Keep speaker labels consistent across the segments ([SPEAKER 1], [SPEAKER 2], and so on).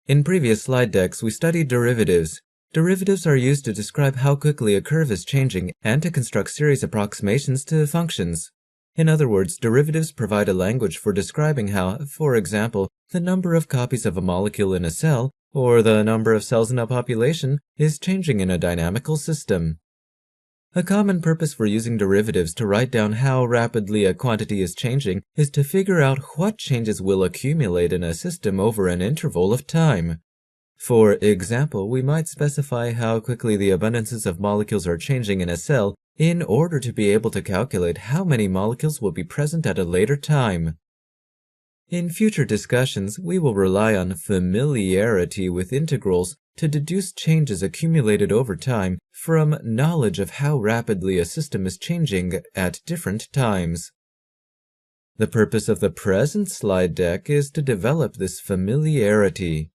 [SPEAKER 1] In previous slide decks, we studied derivatives. Derivatives are used to describe how quickly a curve is changing and to construct series approximations to functions. In other words, derivatives provide a language for describing how, for example, the number of copies of a molecule in a cell, or the number of cells in a population, is changing in a dynamical system. A common purpose for using derivatives to write down how rapidly a quantity is changing is to figure out what changes will accumulate in a system over an interval of time. For example, we might specify how quickly the abundances of molecules are changing in a cell in order to be able to calculate how many molecules will be present at a later time. In future discussions, we will rely on familiarity with integrals to deduce changes accumulated over time from knowledge of how rapidly a system is changing at different times. The purpose of the present slide deck is to develop this familiarity.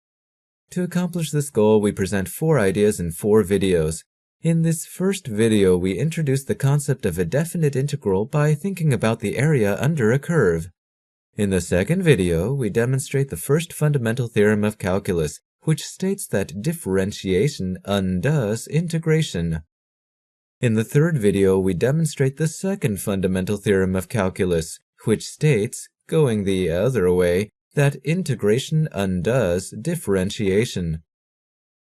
[SPEAKER 1] To accomplish this goal, we present 4 ideas in 4 videos. In this first video, we introduce the concept of a definite integral by thinking about the area under a curve. In the second video, we demonstrate the first fundamental theorem of calculus, which states that differentiation undoes integration. In the third video, we demonstrate the second fundamental theorem of calculus, which states, going the other way, that integration undoes differentiation.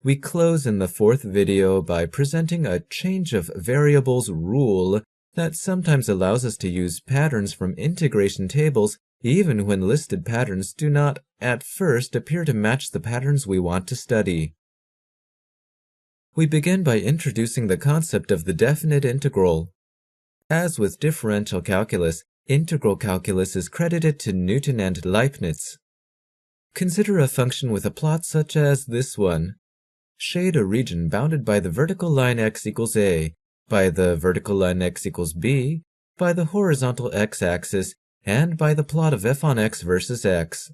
[SPEAKER 1] We close in the fourth video by presenting a change of variables rule that sometimes allows us to use patterns from integration tables even when listed patterns do not, at first, appear to match the patterns we want to study. We begin by introducing the concept of the definite integral. As with differential calculus, integral calculus is credited to Newton and Leibniz. Consider a function with a plot such as this one. Shade a region bounded by the vertical line x equals a, by the vertical line x equals b, by the horizontal x-axis, and by the plot of f on x versus x.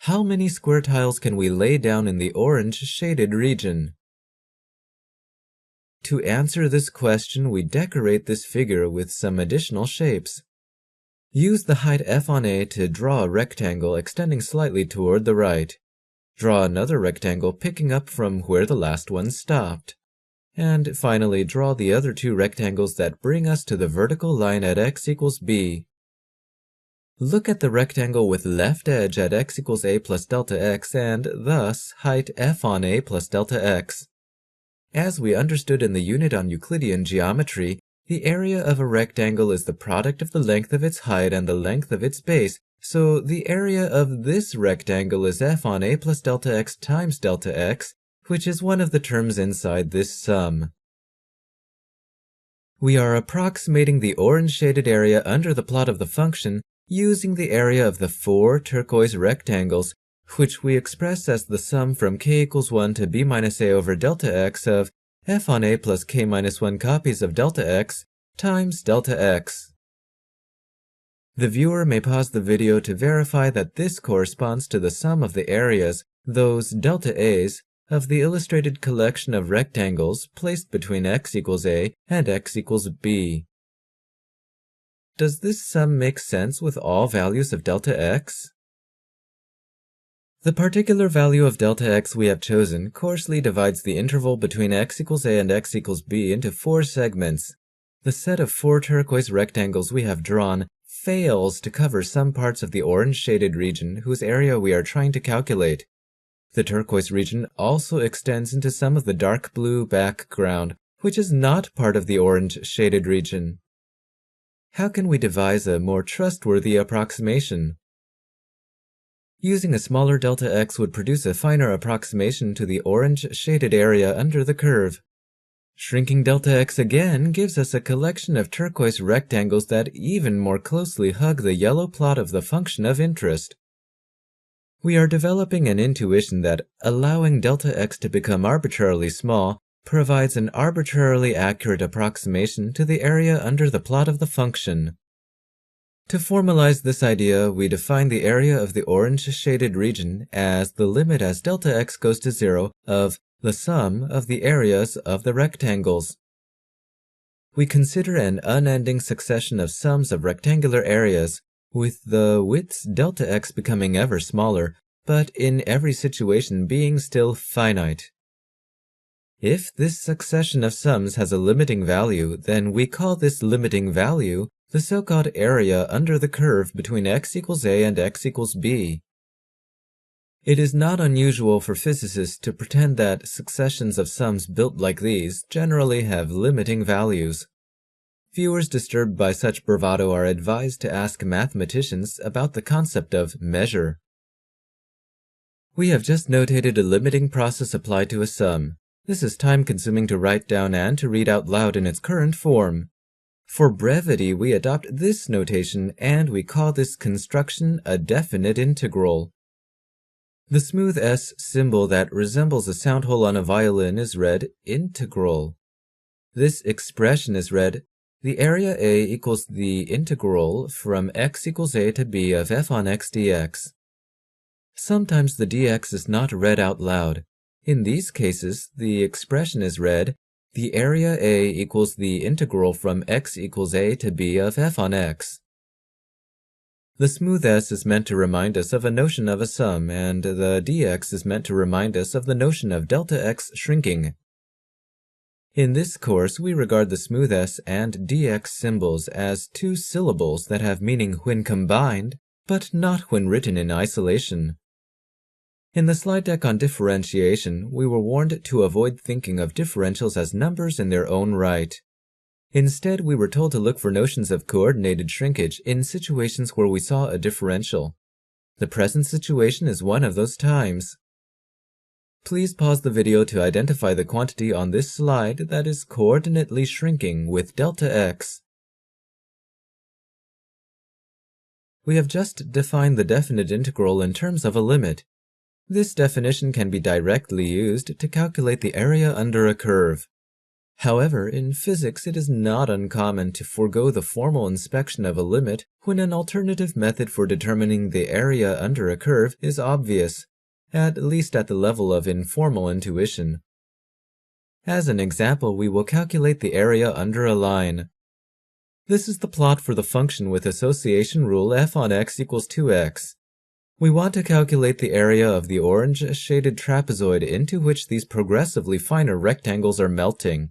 [SPEAKER 1] How many square tiles can we lay down in the orange shaded region? To answer this question, we decorate this figure with some additional shapes. Use the height f on a to draw a rectangle extending slightly toward the right. Draw another rectangle picking up from where the last one stopped. And finally, draw the other 2 rectangles that bring us to the vertical line at x equals b. Look at the rectangle with left edge at x equals a plus delta x and, thus, height f on a plus delta x. As we understood in the unit on Euclidean geometry, the area of a rectangle is the product of the length of its height and the length of its base, so the area of this rectangle is f on a plus delta x times delta x, which is one of the terms inside this sum. We are approximating the orange shaded area under the plot of the function using the area of the 4 turquoise rectangles, which we express as the sum from k equals 1 to b minus a over delta x of f on a plus k minus 1 copies of delta x times delta x. The viewer may pause the video to verify that this corresponds to the sum of the areas, those delta a's, of the illustrated collection of rectangles placed between x equals a and x equals b. Does this sum make sense with all values of delta x? The particular value of delta x we have chosen coarsely divides the interval between x equals a and x equals b into 4 segments. The set of 4 turquoise rectangles we have drawn fails to cover some parts of the orange shaded region whose area we are trying to calculate. The turquoise region also extends into some of the dark blue background, which is not part of the orange shaded region. How can we devise a more trustworthy approximation? Using a smaller delta x would produce a finer approximation to the orange shaded area under the curve. Shrinking delta x again gives us a collection of turquoise rectangles that even more closely hug the yellow plot of the function of interest. We are developing an intuition that allowing delta x to become arbitrarily small provides an arbitrarily accurate approximation to the area under the plot of the function. To formalize this idea, we define the area of the orange shaded region as the limit as delta x goes to 0 of the sum of the areas of the rectangles. We consider an unending succession of sums of rectangular areas, with the widths delta x becoming ever smaller, but in every situation being still finite. If this succession of sums has a limiting value, then we call this limiting value the so-called area under the curve between x equals a and x equals b. It is not unusual for physicists to pretend that successions of sums built like these generally have limiting values. Viewers disturbed by such bravado are advised to ask mathematicians about the concept of measure. We have just notated a limiting process applied to a sum. This is time-consuming to write down and to read out loud in its current form. For brevity, we adopt this notation and we call this construction a definite integral. The smooth S symbol that resembles a sound hole on a violin is read integral. This expression is read, the area A equals the integral from x equals a to b of f on x dx. Sometimes the dx is not read out loud. In these cases, the expression is read, the area A equals the integral from x equals a to b of f on x. The smooth S is meant to remind us of a notion of a sum, and the dx is meant to remind us of the notion of delta x shrinking. In this course, we regard the smooth S and dx symbols as two syllables that have meaning when combined, but not when written in isolation. In the slide deck on differentiation, we were warned to avoid thinking of differentials as numbers in their own right. Instead, we were told to look for notions of coordinated shrinkage in situations where we saw a differential. The present situation is one of those times. Please pause the video to identify the quantity on this slide that is coordinately shrinking with delta x. We have just defined the definite integral in terms of a limit. This definition can be directly used to calculate the area under a curve. However, in physics it is not uncommon to forego the formal inspection of a limit when an alternative method for determining the area under a curve is obvious, at least at the level of informal intuition. As an example, we will calculate the area under a line. This is the plot for the function with association rule f on x equals 2x. We want to calculate the area of the orange-shaded trapezoid into which these progressively finer rectangles are melting.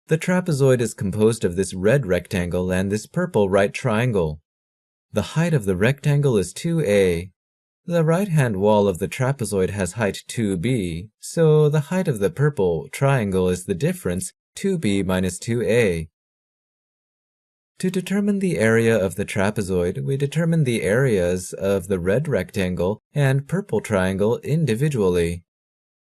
[SPEAKER 1] The trapezoid is composed of this red rectangle and this purple right triangle. The height of the rectangle is 2a. The right-hand wall of the trapezoid has height 2b, so the height of the purple triangle is the difference 2b minus 2a. To determine the area of the trapezoid, we determine the areas of the red rectangle and purple triangle individually.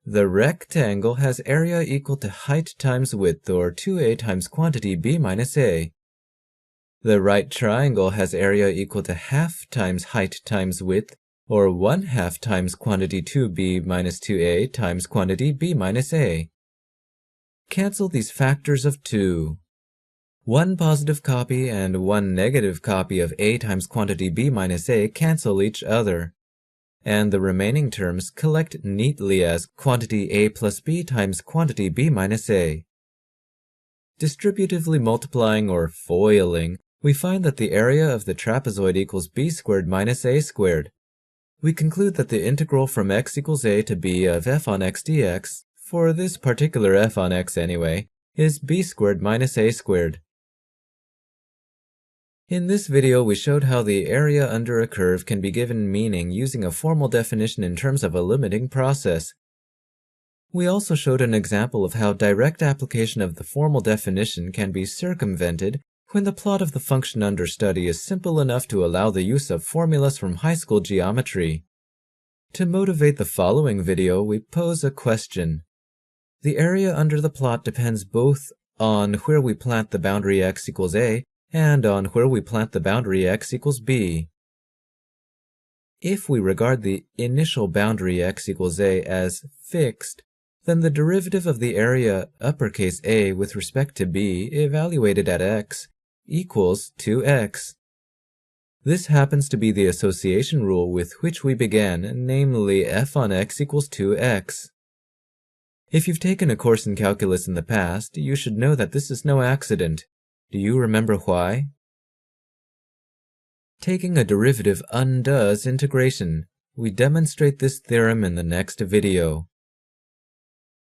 [SPEAKER 1] The rectangle has area equal to height times width, or 2a times quantity b minus a. The right triangle has area equal to half times height times width, or 1/2 times quantity 2b minus 2a times quantity b minus a. Cancel these factors of 2. One positive copy and one negative copy of a times quantity b minus a cancel each other, and the remaining terms collect neatly as quantity a plus b times quantity b minus a. Distributively multiplying or FOILing, we find that the area of the trapezoid equals b squared minus a squared. We conclude that the integral from x equals a to b of f on x dx, for this particular f on x anyway, is b squared minus a squared. In this video, we showed how the area under a curve can be given meaning using a formal definition in terms of a limiting process. We also showed an example of how direct application of the formal definition can be circumvented when the plot of the function under study is simple enough to allow the use of formulas from high school geometry. To motivate the following video, we pose a question. The area under the plot depends both on where we plant the boundary x equals a and on where we plant the boundary x equals b. If we regard the initial boundary x equals a as fixed, then the derivative of the area uppercase A with respect to b evaluated at x equals 2x. This happens to be the association rule with which we began, namely f on x equals 2x. If you've taken a course in calculus in the past, you should know that this is no accident. Do you remember why? Taking a derivative undoes integration. We demonstrate this theorem in the next video.